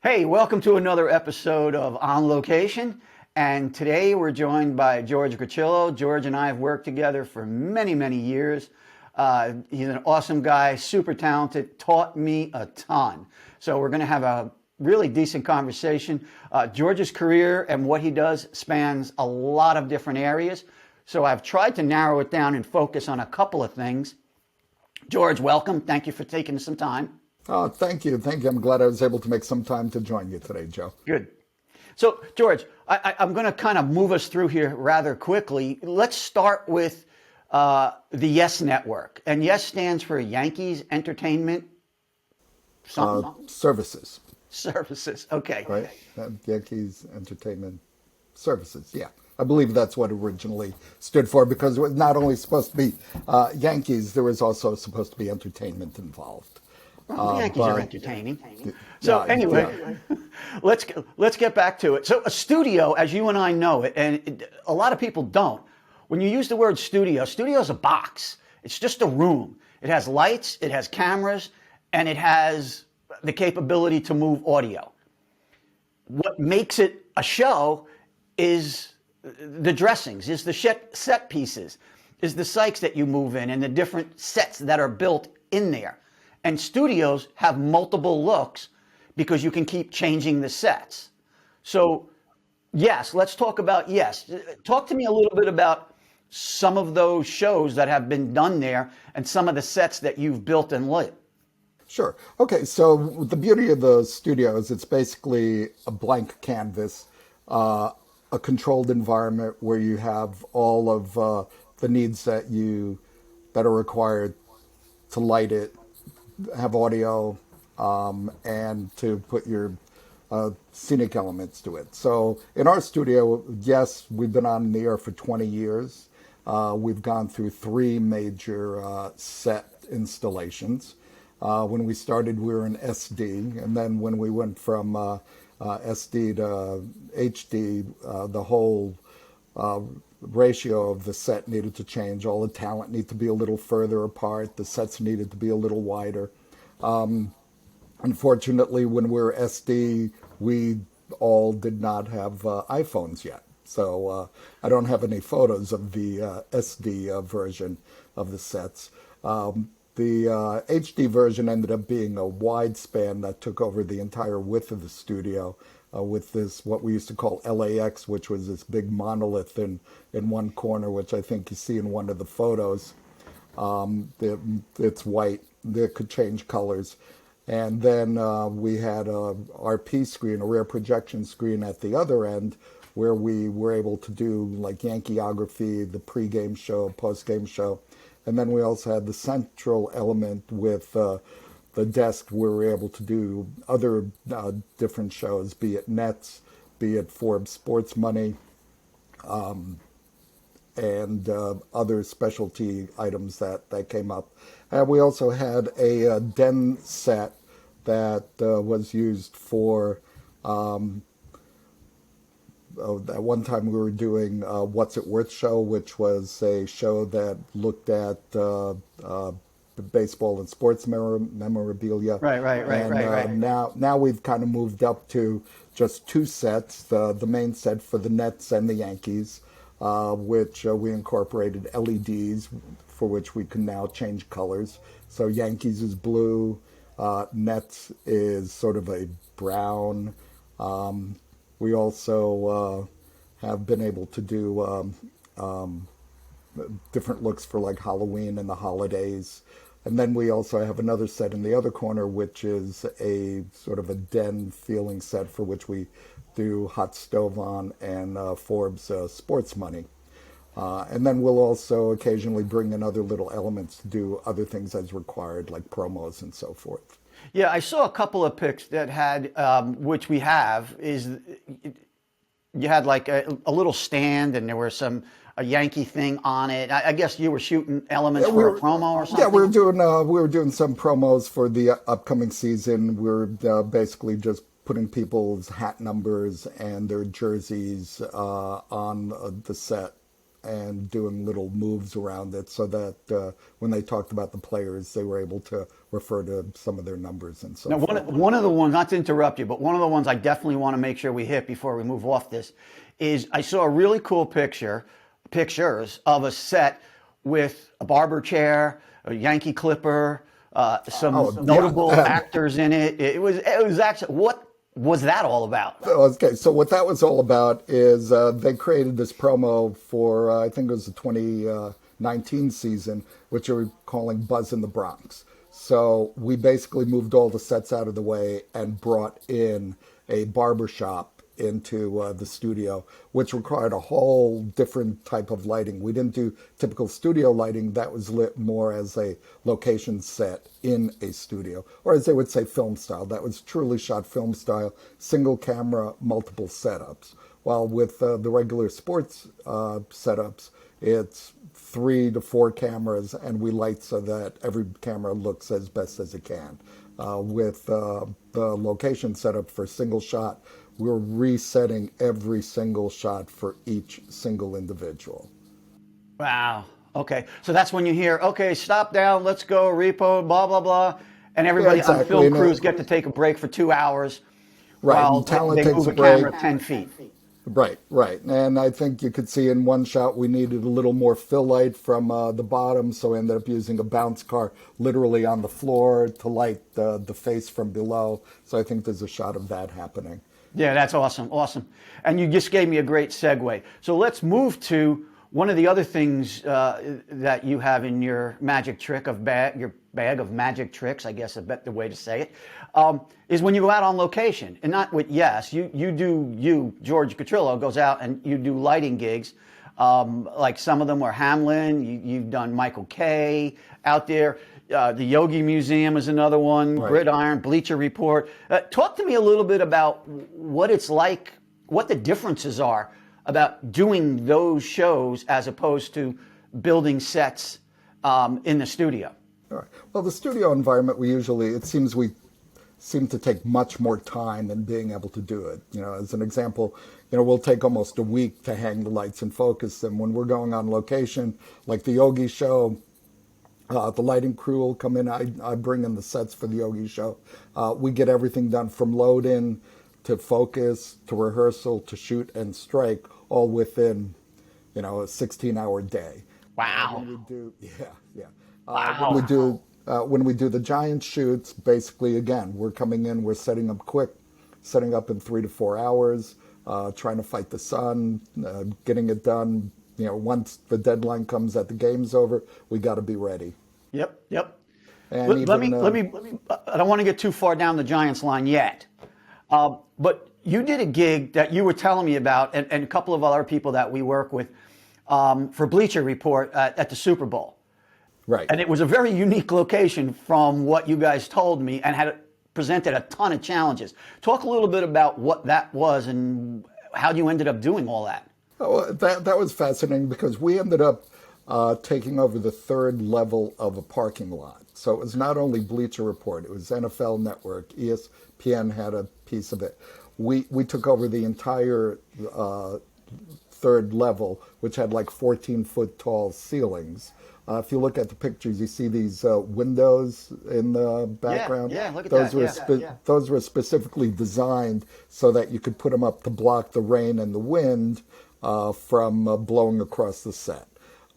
Hey, welcome to another episode of On Location. And today we're joined by George Greczylo. George and I have worked together for many, many years. He's an awesome guy, super talented, taught me a ton. So we're going to have a really decent conversation. George's career and what he does spans a lot of different areas. So I've tried to narrow it down and focus on a couple of things. George, welcome. Thank you for taking some time. Oh, thank you. Thank you. I'm glad I was able to make some time to join you today, Joe. Good. So, George, I'm going to kind of move us through here rather quickly. Let's start with the Yes Network. And Yes stands for Yankees Entertainment Services, Services. Okay. right? Yankees Entertainment Services. Yeah. I believe that's what originally stood for because it was not only supposed to be Yankees, there was also supposed to be entertainment involved. Well, the Yankees are But entertaining. So yeah, anyway, let's get back to it. So a studio, as you and I know it, and a lot of people don't. When you use the word studio is a box. It's just a room. It has lights, it has cameras, and it has the capability to move audio. What makes it a show is the dressings, is the set pieces, is the sites that you move in, and the different sets that are built in there. And studios have multiple looks because you can keep changing the sets. So, yes, let's talk about Yes. Talk to me a little bit about some of those shows that have been done there and some of the sets that you've built and lit. sure. Okay, so the beauty of the studio is it's basically a blank canvas, a controlled environment where you have all of the needs that are required to light it, have audio, and to put your scenic elements to it. So in our studio, yes, we've been on the air for 20 years. We've gone through three major set installations. When we started, we were in SD, and then when we went from SD to HD, the whole ratio of the set needed to change. All the talent needed to be a little further apart. The sets needed to be a little wider. Unfortunately, when we were SD, we all did not have iPhones yet. So I don't have any photos of the SD version of the sets. The HD version ended up being a widespan that took over the entire width of the studio with this, what we used to call LAX, which was this big monolith in one corner, which I think you see in one of the photos. It's white. It could change colors. And then we had a RP screen, a rear projection screen at the other end, where we were able to do like Yankeeography, the pregame show, postgame show. And then we also had the central element with the desk where we were able to do other different shows, be it Nets, be it Forbes Sports Money, and other specialty items that came up. And we also had a den set that was used for, at one time we were doing What's It Worth show, which was a show that looked at baseball and sports memorabilia. Right. Now we've kind of moved up to just two sets, the main set for the Nets and the Yankees, which we incorporated LEDs for which we can now change colors. So Yankees is blue, Nets is sort of a brown. We also have been able to do different looks for like Halloween and the holidays. And then we also have another set in the other corner, which is a sort of a den feeling set for which we do Hot Stove On and Forbes Sports Money. And then we'll also occasionally bring in other little elements to do other things as required, like promos and so forth. Yeah, I saw a couple of pics that had, which we have, is you had like a little stand and there was a Yankee thing on it. I guess you were shooting elements for a promo or something? Yeah, we were doing some promos for the upcoming season. We were basically just putting people's hat numbers and their jerseys on the set and doing little moves around it so that when they talked about the players, they were able to refer to some of their numbers and so Now, forth. one of the ones, not to interrupt you, but one of the ones I definitely want to make sure we hit before we move off this is I saw a really cool pictures of a set with a barber chair, a Yankee clipper, some notable actors in it. It was actually, what was that all about? Okay, so what that was all about is they created this promo for, I think it was the 2019 season, which they were calling Buzz in the Bronx. So we basically moved all the sets out of the way and brought in a barber shop into the studio, which required a whole different type of lighting. We didn't do typical studio lighting. That was lit more as a location set in a studio, or as they would say, film style. That was truly shot film style, single camera, multiple setups. While with the regular sports setups, it's 3 to 4 cameras, and we light so that every camera looks as best as it can. With the location setup for single shot, we're resetting every single shot for each single individual. Wow. Okay. So that's when you hear, okay, stop down, let's go, repo, blah, blah, blah. And everybody on film crews get to take a break for 2 hours while they move a camera 10 feet. Right, right. And I think you could see in one shot we needed a little more fill light from the bottom, so we ended up using a bounce car literally on the floor to light the face from below. So I think there's a shot of that happening. Yeah, that's awesome, awesome. And you just gave me a great segue. So let's move to one of the other things that you have in your magic trick of your bag of magic tricks, I guess a better way to say it, is when you go out on location. And not with, George Greczylo, goes out and you do lighting gigs. Like some of them were Hamlin, you've done Michael Kay out there. The Yogi Museum is another one, right. Gridiron, Bleacher Report. Talk to me a little bit about what it's like, what the differences are about doing those shows as opposed to building sets in the studio. All right. Well, the studio environment, it seems we seem to take much more time in being able to do it. You know, as an example, we'll take almost a week to hang the lights and focus them. When we're going on location, like the Yogi show, the lighting crew will come in. I bring in the sets for the Yogi show. We get everything done from load in to focus to rehearsal to shoot and strike, all within, a 16-hour day. Wow. Wow. When we do the giant shoots, basically, again, we're coming in, we're setting up quick, setting up in 3 to 4 hours, trying to fight the sun, getting it done. Once the deadline comes that the game's over, we got to be ready. Yep. And let me. I don't want to get too far down the Giants line yet, but you did a gig that you were telling me about, and a couple of other people that we work with for Bleacher Report at the Super Bowl. Right. And it was a very unique location from what you guys told me, and had presented a ton of challenges. Talk a little bit about what that was and how you ended up doing all that. Oh, that was fascinating because we ended up taking over the third level of a parking lot. So it was not only Bleacher Report, it was NFL Network, ESPN had a piece of it. We took over the entire third level, which had like 14-foot tall ceilings. If you look at the pictures, you see these windows in the background. Yeah, look at that. Those were specifically designed so that you could put them up to block the rain and the wind from blowing across the set.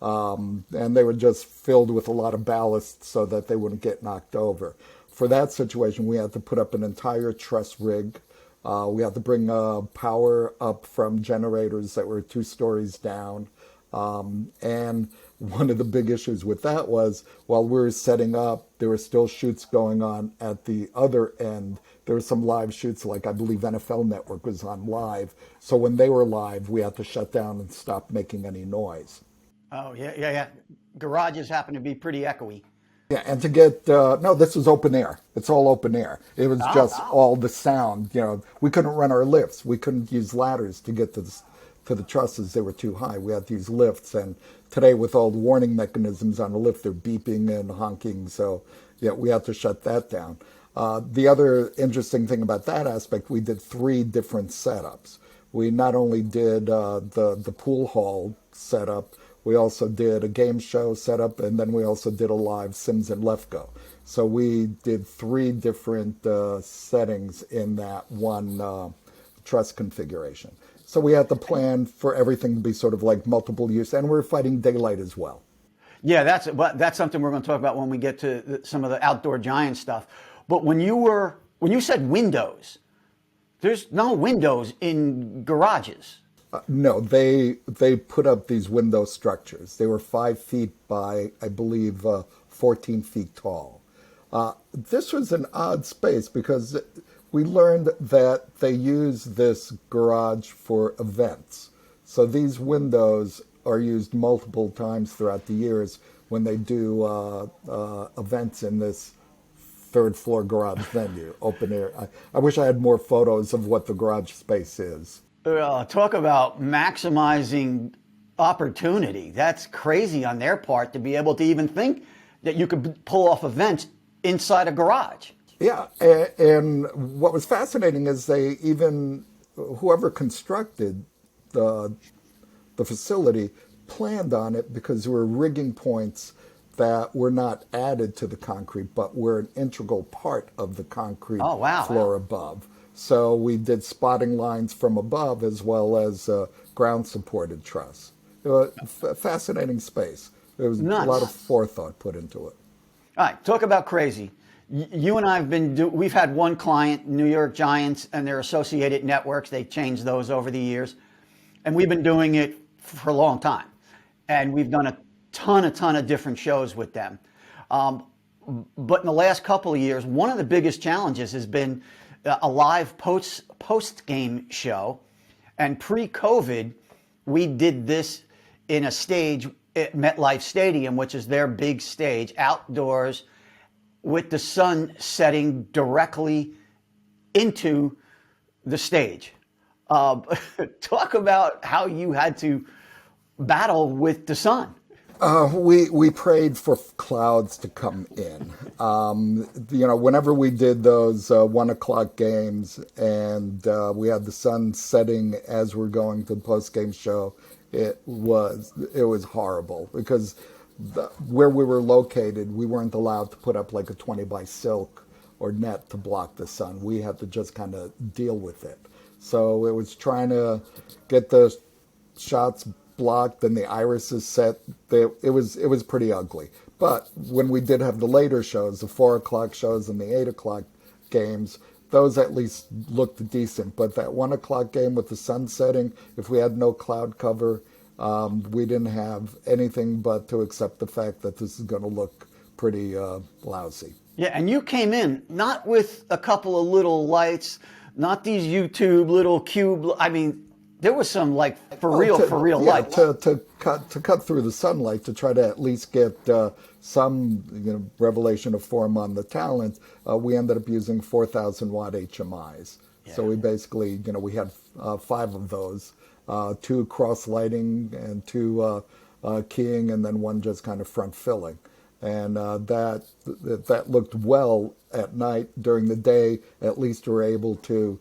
And they were just filled with a lot of ballast so that they wouldn't get knocked over. For that situation, we had to put up an entire truss rig. We had to bring power up from generators that were 2 stories down. And one of the big issues with that was while we were setting up, there were still shoots going on at the other end. There were some live shoots, like I believe NFL Network was on live. So when they were live, we had to shut down and stop making any noise. Oh, yeah. Garages happen to be pretty echoey. Yeah, and to get, no, this was open air. It's all open air. It was just all the sound. We couldn't run our lifts. We couldn't use ladders to get to the trusses. They were too high. We had to use lifts. And today, with all the warning mechanisms on the lift, they're beeping and honking. So, yeah, we had to shut that down. The other interesting thing about that aspect, we did 3 different setups. We not only did the pool hall setup, We also did a game show setup, and then we also did a live Sims and Lefko. So we did three different settings in that one truss configuration. So we had to plan for everything to be sort of like multiple use, and we're fighting daylight as well. Yeah, that's something we're going to talk about when we get to some of the outdoor giant stuff. But when you said windows, there's no windows in garages. No, they put up these window structures. They were 5 feet by, I believe, 14 feet tall. This was an odd space because we learned that they use this garage for events. So these windows are used multiple times throughout the years when they do events in this third floor garage venue, open air. I wish I had more photos of what the garage space is. Talk about maximizing opportunity. That's crazy on their part to be able to even think that you could pull off events inside a garage. Yeah, and what was fascinating is they even, whoever constructed the facility planned on it because there were rigging points that were not added to the concrete, but were an integral part of the concrete floor above. So we did spotting lines from above as well as ground supported truss. It was a fascinating space. There was Nuts. a lot of forethought put into it. All right, talk about crazy. You and I we've had one client, New York Giants and their associated networks. They changed those over the years. And we've been doing it for a long time. And we've done a ton of different shows with them. But in the last couple of years, one of the biggest challenges has been a live post-game show. And pre-COVID, we did this in a stage at MetLife Stadium, which is their big stage, outdoors, with the sun setting directly into the stage. Talk about how you had to battle with the sun. We prayed for clouds to come in. Whenever we did those 1 o'clock games and we had the sun setting as we're going to the post-game show, it was horrible because where we were located, we weren't allowed to put up like a 20 by silk or net to block the sun. We had to just kind of deal with it. So it was trying to get the shots blocked and the irises set. It was pretty ugly. But when we did have the later shows, the 4 o'clock shows and the 8 o'clock games, those at least looked decent. But that 1 o'clock game with the sun setting, if we had no cloud cover, we didn't have anything but to accept the fact that this is going to look pretty lousy. Yeah, and you came in not with a couple of little lights, not these YouTube little cube. I mean, there was some like for real lights. To cut through the sunlight to try to at least get some revelation of form on the talent. We ended up using 4,000 watt HMIs. Yeah. So we basically, we had 5 of those, 2 cross lighting and 2 keying, and then 1 just kind of front filling. And that looked well at night. During the day, at least we're able to,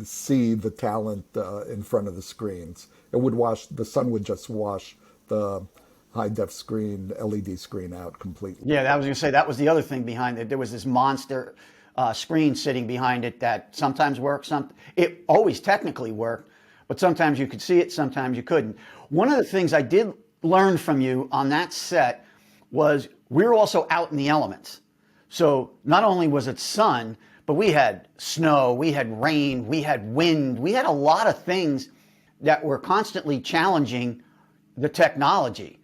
see the talent in front of the screens. The sun would just wash the high def screen, LED screen out completely. Yeah, I was going to say that was the other thing behind it. There was this monster screen sitting behind it that sometimes worked. It always technically worked, but sometimes you could see it, sometimes you couldn't. One of the things I did learn from you on that set was we were also out in the elements. So not only was it sun, but we had snow, we had rain, we had wind, we had a lot of things that were constantly challenging the technology.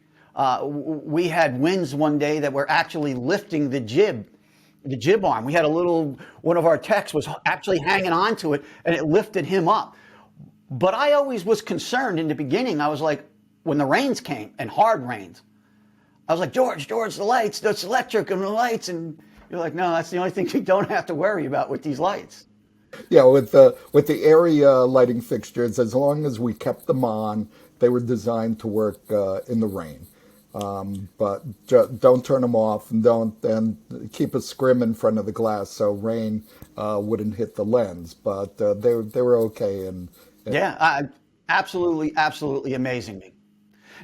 We had winds one day that were actually lifting the jib arm. We had one of our techs was actually hanging on to it and it lifted him up. But I always was concerned in the beginning. I was like, when the rains came and hard rains, I was like, George, the lights, that's electric and the lights. And you're like, no, that's the only thing you don't have to worry about with these lights. Yeah, with the area lighting fixtures, as long as we kept them on, they were designed to work in the rain. But don't turn them off and keep a scrim in front of the glass so rain wouldn't hit the lens. But they were okay. Yeah, absolutely amazing me.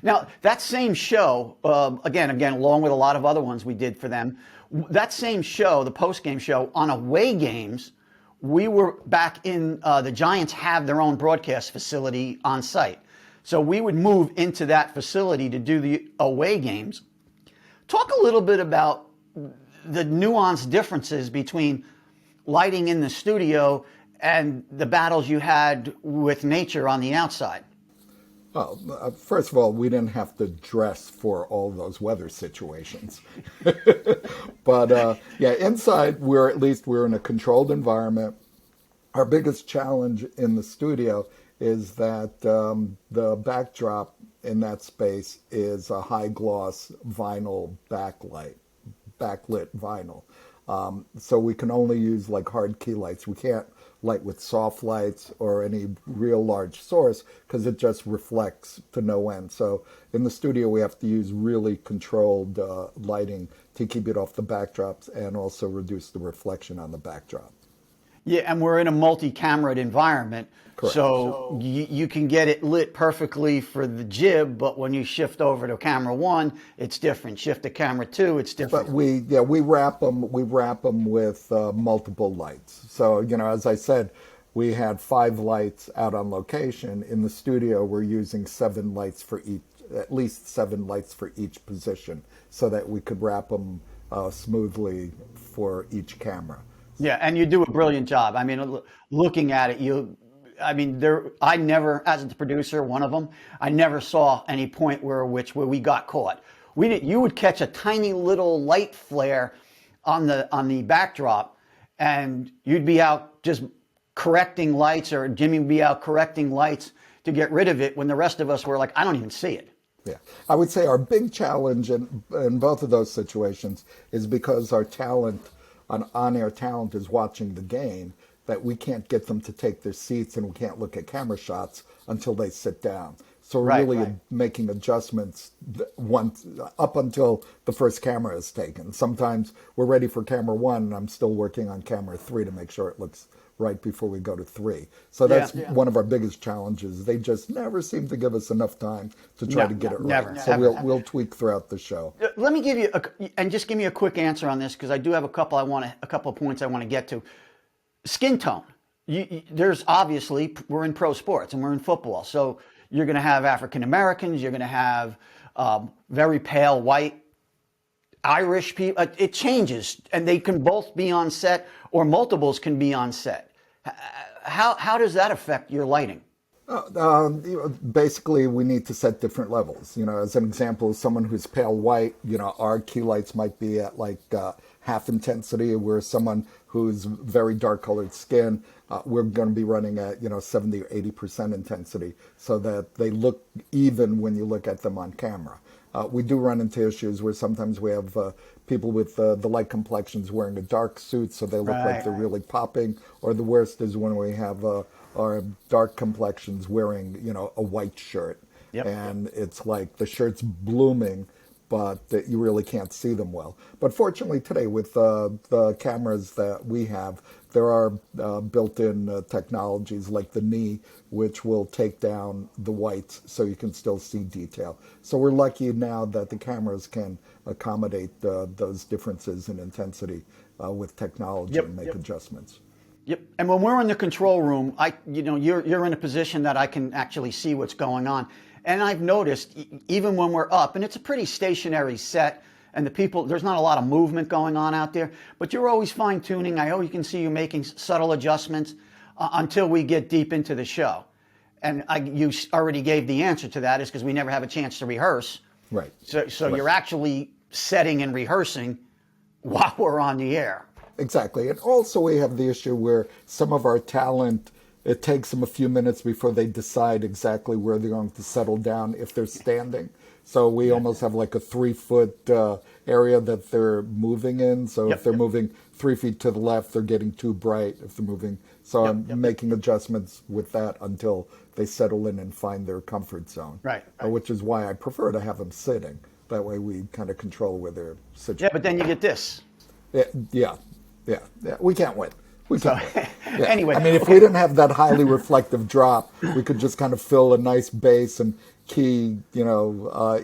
Now, that same show, again, along with a lot of other ones we did for them, that same show, the post-game show, on away games, we were back in, the Giants have their own broadcast facility on site. So we would move into that facility to do the away games. Talk a little bit about the nuanced differences between lighting in the studio and the battles you had with nature on the outside. Well, first of all, we didn't have to dress for all those weather situations. But yeah, inside, we're in a controlled environment. Our biggest challenge in the studio is that the backdrop in that space is a high gloss vinyl backlit vinyl. So we can only use like hard key lights. We can't light with soft lights or any real large source because it just reflects to no end. So in the studio, we have to use really controlled lighting to keep it off the backdrops and also reduce the reflection on the backdrop. Yeah, and we're in a multi-camered environment, Correct. so you can get it lit perfectly for the jib, but when you shift over to camera one, it's different. Shift to camera two, it's different. But we wrap them with multiple lights. So as I said, we had 5 lights out on location. In the studio, we're using 7 lights for each, at least 7 lights for each position, so that we could wrap them smoothly for each camera. Yeah, and you do a brilliant job. I mean, looking at it, I never, as a producer, one of them, I never saw any point where we got caught. You would catch a tiny little light flare on the backdrop, and you'd be out just correcting lights, or Jimmy would be out correcting lights to get rid of it, when the rest of us were like, I don't even see it. Yeah, I would say our big challenge in both of those situations is because our talent, on-air talent, is watching the game, that we can't get them to take their seats and we can't look at camera shots until they sit down. So we're really making adjustments up until the first camera is taken. Sometimes we're ready for camera 1 and I'm still working on camera 3 to make sure it looks right before we go to 3. So that's one of our biggest challenges. They just never seem to give us enough time to try to get it right. Never. So we'll tweak throughout the show. Let me give you just give me a quick answer on this, because I do have a couple of points I want to get to. Skin tone. There's obviously, we're in pro sports and we're in football, so you're going to have African Americans, you're going to have very pale white, Irish people. It changes, and they can both be on set, or multiples can be on set. How does that affect your lighting? Basically, we need to set different levels. As an example, someone who's pale white, our key lights might be at like half intensity, where someone who's very dark colored skin, we're going to be running at 70 or 80% intensity, so that they look even when you look at them on camera. We do run into issues where sometimes we have people with the light complexions wearing a dark suit, so they look like they're really popping. Or the worst is when we have our dark complexions wearing a white shirt, and it's like the shirt's blooming, but you really can't see them well. But fortunately today, with the cameras that we have, there are built-in technologies like the knee, which will take down the whites so you can still see detail. So we're lucky now that the cameras can accommodate those differences in intensity with technology and make adjustments. Yep. And when we're in the control room, you're in a position that I can actually see what's going on. And I've noticed, even when we're up, and it's a pretty stationary set, and there's not a lot of movement going on out there, but you're always fine tuning. I always can see you making subtle adjustments until we get deep into the show. And you already gave the answer to that, is because we never have a chance to rehearse. Right. So you're actually setting and rehearsing while we're on the air. Exactly. And also we have the issue where some of our talent, it takes them a few minutes before they decide exactly where they're going to settle down if they're standing. So we almost have like a 3-foot area that they're moving in. So if they're moving 3 feet to the left, they're getting too bright. If they're moving, I'm making adjustments with that until they settle in and find their comfort zone. Right. Which is why I prefer to have them sitting. That way we kind of control where they're situated. Yeah, but then you get this. Yeah. We can't win. We can't win. Yeah. Anyway, I mean, if we didn't have that highly reflective drop, we could just kind of fill a nice base and key,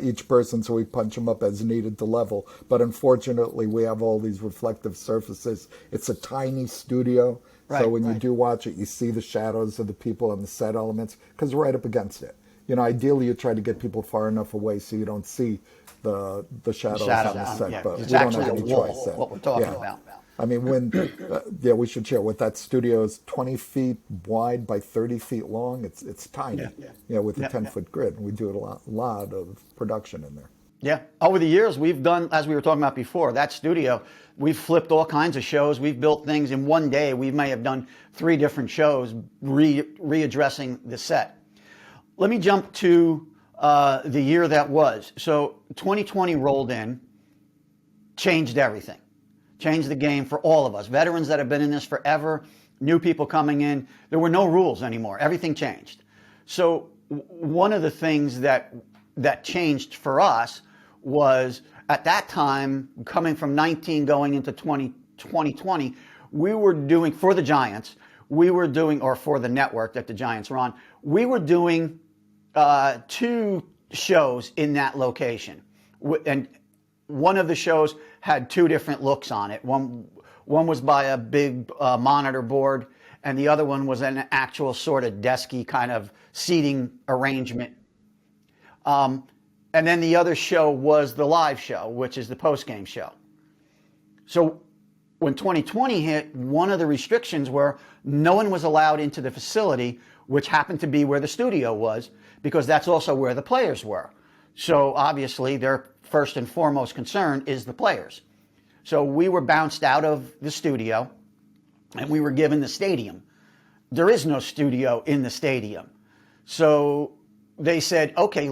each person so we punch them up as needed to level. But unfortunately, we have all these reflective surfaces. It's a tiny studio. So when you do watch it, you see the shadows of the people and the set elements because we're right up against it. Ideally, you try to get people far enough away so you don't see the shadows on the set, but it's we don't actually have a any wall, choice. what we're talking about. I mean, we should share what that studio is 20 feet wide by 30 feet long. It's tiny, with a 10-foot grid. And we do a lot of production in there. Yeah. Over the years, we've done, as we were talking about before, that studio, we've flipped all kinds of shows. We've built things in one day. We may have done 3 different shows readdressing the set. Let me jump to the year that was. So 2020 rolled in, changed everything, changed the game for all of us. Veterans that have been in this forever, new people coming in. There were no rules anymore. Everything changed. So one of the things that changed for us was at that time, coming from 19 going into 2020, we were doing, for the Giants, or for the network that the Giants were on, we were doing 2 shows in that location. And one of the shows had 2 different looks on it. One was by a big monitor board, and the other one was an actual sort of desky kind of seating arrangement. And then the other show was the live show, which is the post-game show. So when 2020 hit, one of the restrictions were no one was allowed into the facility, which happened to be where the studio was, because that's also where the players were. So obviously their first and foremost concern is the players. So we were bounced out of the studio and we were given the stadium. There is no studio in the stadium. So they said, okay,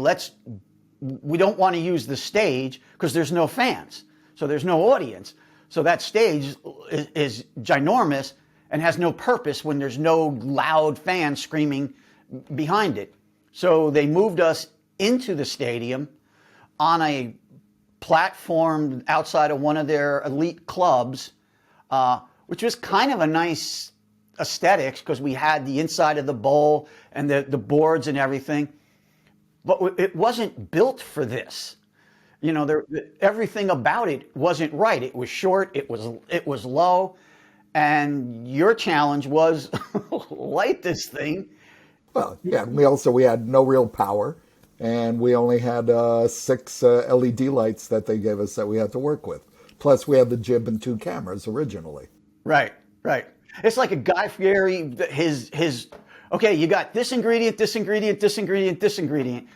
we don't want to use the stage because there's no fans. So there's no audience. So that stage is ginormous and has no purpose when there's no loud fans screaming behind it. So they moved us into the stadium on a platform outside of one of their elite clubs, which was kind of a nice aesthetics because we had the inside of the bowl and the boards and everything. But it wasn't built for this. Everything about it wasn't right. It was short, it was low, and your challenge was light this thing. Well, yeah, we had no real power, and we only had 6 LED lights that they gave us that we had to work with. Plus, we had the jib and 2 cameras originally. Right. It's like a Guy Fieri, okay, you got this ingredient, this ingredient, this ingredient, this ingredient.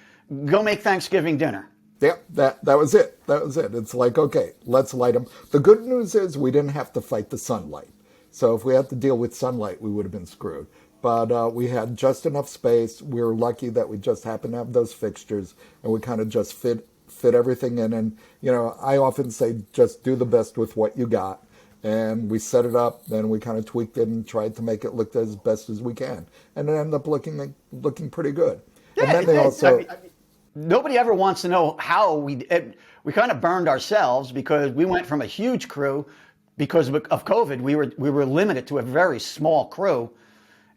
Go make Thanksgiving dinner. Yeah, that was it. It's like, okay, let's light them. The good news is we didn't have to fight the sunlight. So if we had to deal with sunlight, we would have been screwed. But we had just enough space. We were lucky that we just happened to have those fixtures, and we kind of just fit everything in. And, I often say just do the best with what you got. And we set it up, then we kind of tweaked it and tried to make it look as best as we can. And it ended up looking pretty good. Yeah, and then they also... nobody ever wants to know how we kind of burned ourselves because we went from a huge crew because of COVID. We were limited to a very small crew.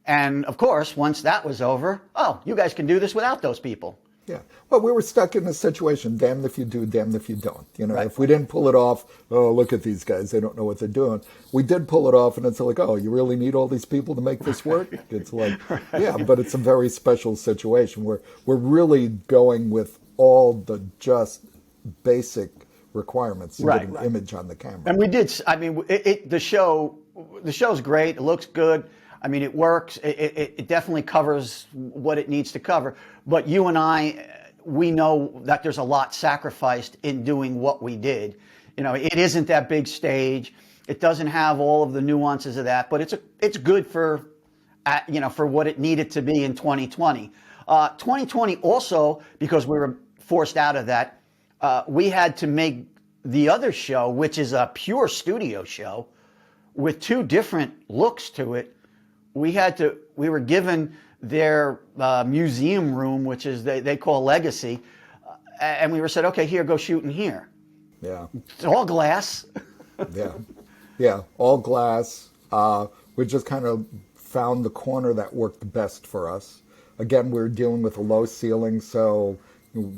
And of course, once that was over, you guys can do this without those people. Yeah. Well, we were stuck in a situation, damned if you do, damned if you don't. Right. If we didn't pull it off, look at these guys, they don't know what they're doing. We did pull it off, and it's like, you really need all these people to make this work? It's like, yeah, but it's a very special situation where we're really going with all the just basic requirements to get an image on the camera. And we did, the show's great, it looks good. It works. It definitely covers what it needs to cover. But you and I, we know that there's a lot sacrificed in doing what we did. It isn't that big stage. It doesn't have all of the nuances of that, but it's good for what it needed to be in 2020. 2020 also, because we were forced out of that, we had to make the other show, which is a pure studio show with 2 different looks to it. We were given their museum room, which is they call Legacy, and we were said, okay, here, go shoot in here. Yeah. It's all glass. Yeah, all glass. We just kind of found the corner that worked best for us. Again, we were dealing with a low ceiling, so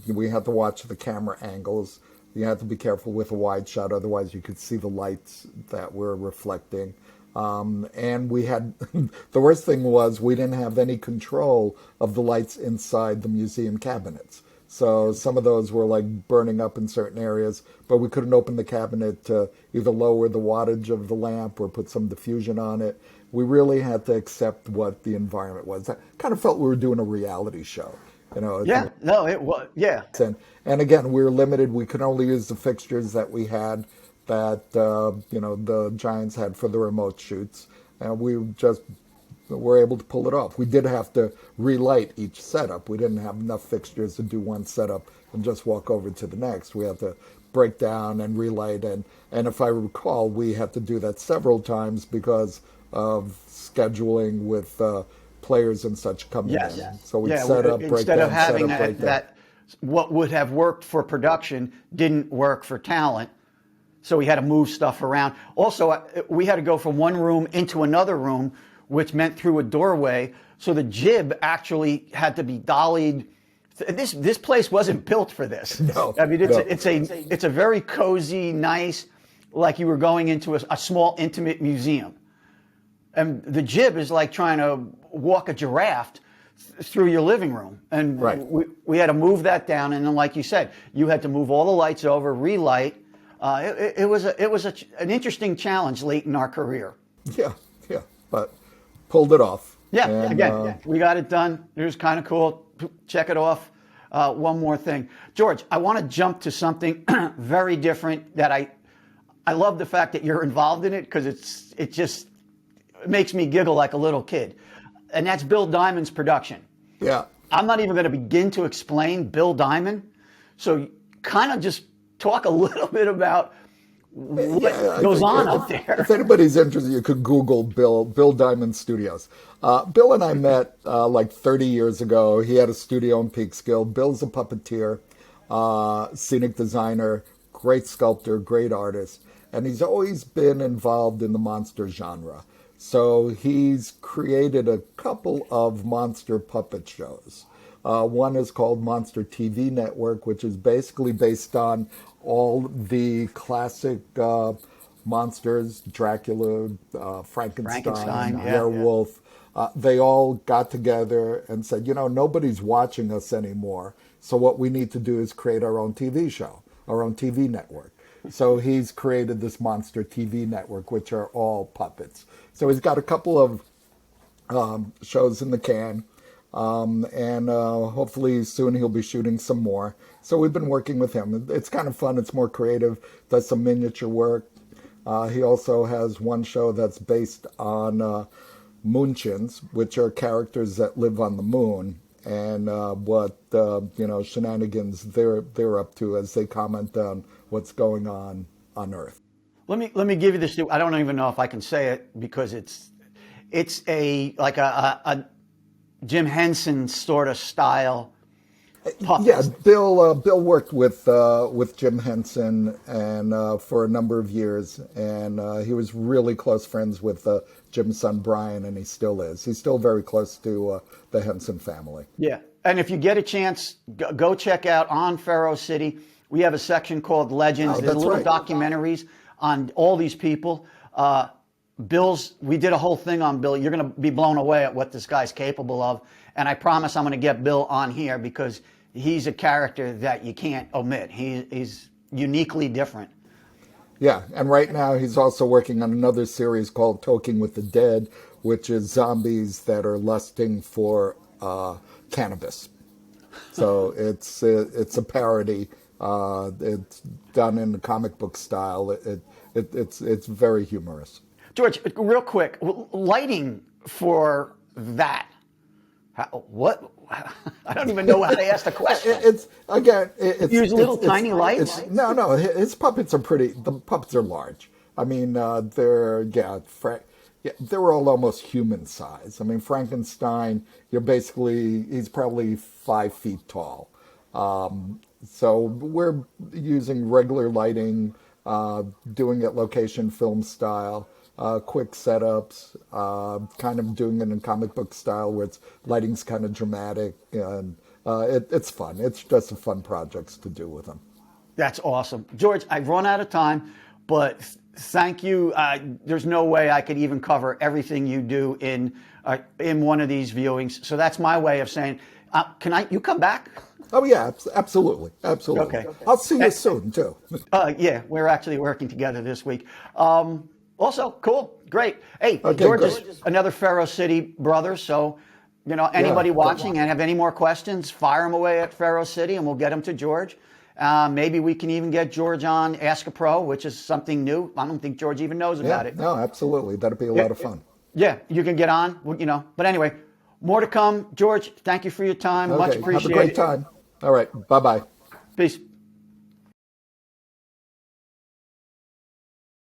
we had to watch the camera angles. You had to be careful with a wide shot, otherwise you could see the lights that were reflecting. And we had, the worst thing was we didn't have any control of the lights inside the museum cabinets. So some of those were like burning up in certain areas, but we couldn't open the cabinet to either lower the wattage of the lamp or put some diffusion on it. We really had to accept what the environment was. I kind of felt we were doing a reality show. Yeah, no, it was, yeah. And again, we were limited. We could only use the fixtures that we had that, the Giants had for the remote shoots. And we just were able to pull it off. We did have to relight each setup. We didn't have enough fixtures to do one setup and just walk over to the next. We had to break down and relight. And if I recall, we had to do that several times because of scheduling with players and such coming in. So we'd set up, break instead down, of having set up, break down. that, what would have worked for production didn't work for talent. So we had to move stuff around. Also, we had to go from one room into another room, which meant through a doorway. So the jib actually had to be dollied. This place wasn't built for this. No, I mean, it's a very cozy, nice, like you were going into a small, intimate museum. And the jib is like trying to walk a giraffe through your living room. And we had to move that down. And then, like you said, you had to move all the lights over, relight. It was an interesting challenge late in our career. Yeah, but pulled it off. Yeah, and, we got it done. It was kind of cool. Check it off. One more thing. George, I want to jump to something very different that I love the fact that you're involved in it because it just makes me giggle like a little kid. And that's Bill Diamond's production. Yeah. I'm not even going to begin to explain Bill Diamond. So kind of just talk a little bit about what goes on up there. If anybody's interested, you could Google Bill Diamond Studios. Bill and I met like 30 years ago. He had a studio in Peekskill. Bill's a puppeteer, scenic designer, great sculptor, great artist. And he's always been involved in the monster genre. So he's created a couple of monster puppet shows. One is called Monster TV Network, which is basically based on all the classic monsters, Dracula, Frankenstein, werewolf. They all got together and said, nobody's watching us anymore. So what we need to do is create our own TV show, our own TV network. So he's created this Monster TV Network, which are all puppets. So he's got a couple of shows in the can. And hopefully soon he'll be shooting some more. So we've been working with him. It's kind of fun. It's more creative. Does some miniature work. He also has one show that's based on Moonchins, which are characters that live on the moon, and what shenanigans they're up to as they comment on what's going on Earth. Let me give you this. I don't even know if I can say it because it's a Jim Henson sort of style puppet. Yeah, Bill worked with Jim Henson and for a number of years, and he was really close friends with Jim's son Brian, and he still is. He's still very close to the Henson family. Yeah, and if you get a chance, go check out on Faro City. We have a section called Legends. There's little documentaries on all these people. We did a whole thing on Bill. You're going to be blown away at what this guy's capable of. And I promise I'm going to get Bill on here because he's a character that you can't omit. He's uniquely different. Yeah, and right now he's also working on another series called Talking with the Dead, which is zombies that are lusting for cannabis. So it's a parody. It's done in the comic book style. It's very humorous. George, real quick, lighting for that. What? I don't even know how to ask the question. It's use little tiny lights. No. His puppets are pretty. The puppets are large. I mean, they're they're all almost human size. I mean, Frankenstein. He's probably 5 feet tall. So we're using regular lighting, doing it location film style. quick setups, kind of doing it in comic book style where lighting's kind of dramatic, and it's fun. It's just a fun projects to do with them. That's awesome. George, I've run out of time, but thank you. There's no way I could even cover everything you do in one of these viewings. So that's my way of saying, you come back? Oh yeah, absolutely, absolutely. Okay. I'll see you soon too. Yeah, we're actually working together this week. Also, cool, great. Hey, Okay, George great. is another Faro City brother, so anybody watching and have any more questions, fire them away at Faro City, and we'll get them to George. Maybe we can even get George on Ask a Pro, which is something new. I don't think George even knows about it. No, absolutely. That'd be a lot of fun. Yeah, you can get on, But anyway, more to come. George, thank you for your time. Much appreciated. Have a great time. All right. Bye-bye. Peace.